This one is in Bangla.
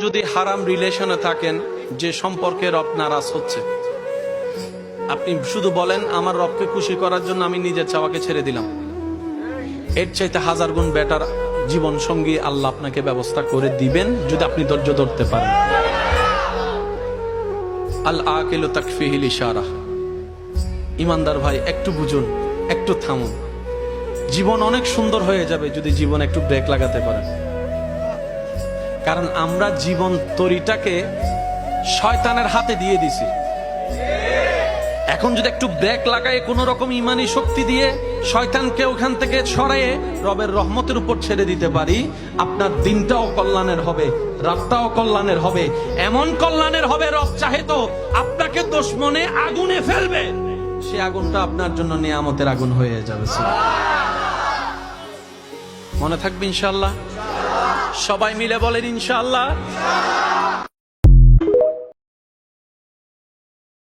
যদি হারাম রিলেশনে থাকেন, যে সম্পর্কে রব নারাজ হচ্ছে, আপনি শুধু বলেন আমার রবকে খুশি করার জন্য আমি নিজের চাওয়াকে ছেড়ে দিলাম, এর চাইতে হাজার গুণ বেটার জীবন সঙ্গী আল্লাহ আপনাকে ব্যবস্থা করে দিবেন যদি আপনি ধৈর্য ধরতে পারেন। আল আকিলু তাকফিহিল ইশারা। ইমানদার ভাই, একটু বুঝুন, একটু থামুন। জীবন অনেক সুন্দর হয়ে যাবে যদি জীবন একটু ব্রেক লাগাতে পারেন। কারণ আমরা জীবন তরিটাকে শয়তানের হাতে দিয়ে দিছি। এখন যদি একটু ব্রেক লাগায় কোন রকম ইমানি শক্তি দিয়ে শয়তানকে ওখান থেকে সরাইয়ে রবের রহমতের উপর ছেড়ে দিতে পারি, আপনার দিনটাও কল্যাণের হবে, রাতটাও কল্যাণের হবে। এমন কল্যাণের হবে, রব চাহে তো আপনাকে দুশমনে আগুনে ফেলবে, সে আগুনটা আপনার জন্য নিয়ামতের আগুন হয়ে যাবে। মনে থাকবে ইনশাআল্লাহ। সবাই মিলে বলেন ইনশাআল্লাহ।